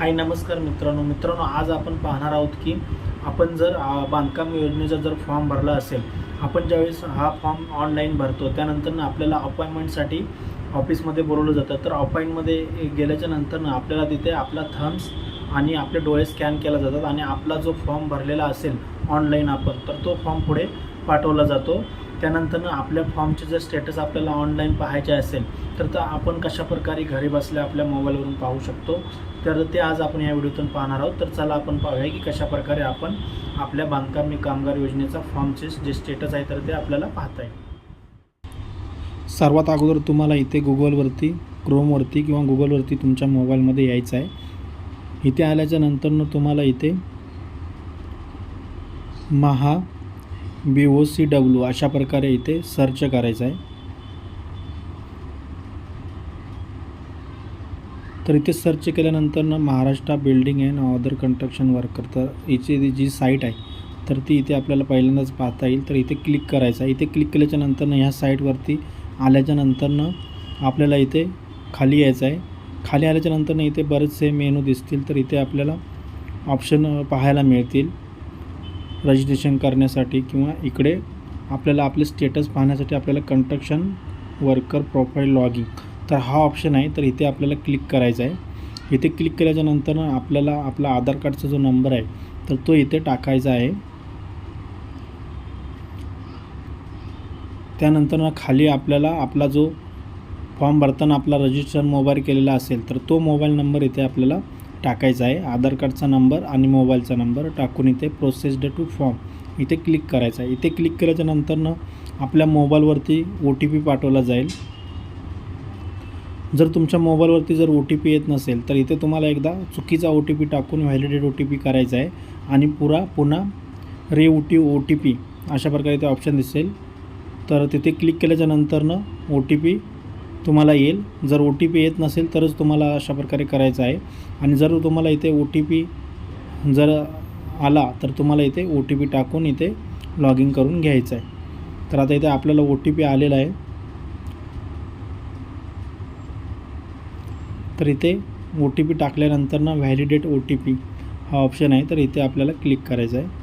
हाय नमस्कार मित्रांनो आज आपण पाहणार आहोत की आपण जर बांधकाम योजनेचा जर फॉर्म भरला असेल, आपण ज्यावेळेस हा फॉर्म ऑनलाईन भरतो त्यानंतर आपल्याला अपॉइंटमेंटसाठी ऑफिसमध्ये बोलवलं जातं। तर अपॉइंटमध्ये गेल्याच्या नंतर आपल्याला तिथे आपला थम्स आणि आपले डोळे स्कॅन केला जातात आणि आपला जो फॉर्म भरलेला असेल ऑनलाईन तर तो फॉर्म पुढे पाठवला जातो। त्यानंतर आपल्या फॉर्मचे जर स्टेटस आपल्याला ऑनलाईन पाहायचे असेल तर आपण कशा प्रकारे घरी बसल्या आपल्या मोबाईलवरून पाहू शकतो, तर ते आज आपण या व्हिडिओतून पाहणार आहोत। तर चला आपण पाहूया की कशा प्रकारे आपण आपल्या बांधकाम कामगार योजनेचा फॉर्मचे जे स्टेटस आहे तर ते आपल्याला पाहता येईल। सर्वात अगोदर तुम्हाला इथे गुगलवरती क्रोमवरती किंवा गुगलवरती तुमच्या मोबाईलमध्ये यायचं आहे। इथे आल्याच्या नंतर तुम्हाला इथे महा BOCW अशा प्रकारे इथे सर्च करायचं आहे। तर इथे सर्च केल्यानंतर Maharashtra building and other construction worker, तर याची जी साईट आहे तर ती इथे आपल्याला पहिल्यांदाच पाहता येईल। तर इथे क्लिक करायचं आहे। इथे क्लिक केल्याच्या नंतर ह्या साईटवरती आल्याच्या नंतर आपल्याला इथे खाली यायचं आहे। खाली आल्याच्या नंतर इथे बरेचसे मेनू दिसतील, तर इथे आपल्याला ऑप्शन पाहायला मिळतील रजिस्ट्रेशन करण्यासाठी, किंवा इकडे आपल्याला आपले स्टेटस पाहण्यासाठी आपल्याला कन्स्ट्रक्शन वर्कर प्रोफाईल लॉगिंग, तर हा ऑप्शन आहे। तर इथे आपल्याला क्लिक करायचा आहे। इथे क्लिक केल्याच्या नंतर आपल्याला आपला आधार कार्डचा जो नंबर आहे तर तो इथे टाकायचा आहे। त्यानंतर खाली आपल्याला आपला जो फॉर्म भरताना आपला रजिस्टर मोबाईल केलेला असेल तर तो मोबाईल नंबर इथे आपल्याला टाकायचा आहे। आधार कार्डचा नंबर आणि मोबाईलचा नंबर टाकून इथे प्रोसेस्ड टू फॉर्म इथे क्लिक करायचा आहे। इथे क्लिक केल्याच्या नंतर आपल्या मोबाईलवरती OTP पाठवला जाईल। जर तुमच्या मोबाईलवरती जर OTP येत नसेल तर इथे तुम्हाला एकदा चुकीचा OTP टाकून व्हॅलिडेट OTP करायचा आहे आणि पुन्हा OTP अशा प्रकारे इथे ऑप्शन दिसेल। तर तिथे क्लिक केल्याच्या नंतर OTP तुम्हाला येईल। जर OTP येत नसेल तरच तुम्हाला अशा प्रकारे करायचं आहे। आणि जर तुम्हाला इथे OTP जर आला तर तुम्हाला इथे OTP टाकून इथे लॉग इन करून घ्यायचं आहे। तर आता इथे आपल्याला OTP आलेला आहे। तर इथे OTP टाकल्यानंतर व्हॅलिडेट OTP हा ऑप्शन आहे, तर इथे आपल्याला क्लिक करायचं आहे।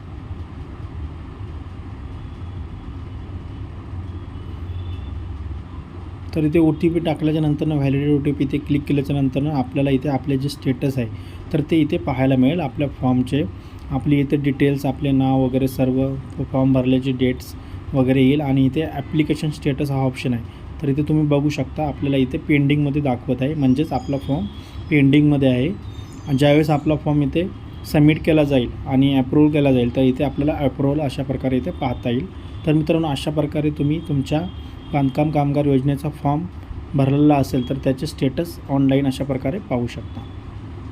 तर इथे OTP टाकल्याच्या नंतर व्हॅलिडेट OTP इथे क्लिक केल्याच्या नंतर आपल्याला इथे आपले जे स्टेटस आहे तर ते इथे पाहायला मिळेल। आपल्या फॉर्मचे आपली इथे डिटेल्स, आपले नाव वगैरे सर्व, फॉर्म भरल्याची डेट्स वगैरे येईल। आणि इथे ॲप्लिकेशन स्टेटस हा ऑप्शन आहे, तर इथे तुम्ही बघू शकता आपल्याला इथे पेंडिंगमध्ये दाखवत आहे, म्हणजेच आपला फॉर्म पेंडिंगमध्ये आहे। आणि ज्यावेळेस आपला फॉर्म इथे सबमिट केला जाईल आणि अप्रूव्ह केला जाईल तर इथे आपल्याला अप्रूव्हल अशा प्रकारे इथे पाहता येईल। तर मित्रांनो, अशा प्रकारे तुम्ही तुमच्या बांधकाम कामगार योजनेचा फॉर्म भरलेला असेल तर त्याचे स्टेटस ऑनलाईन अशा प्रकारे पाहू शकता।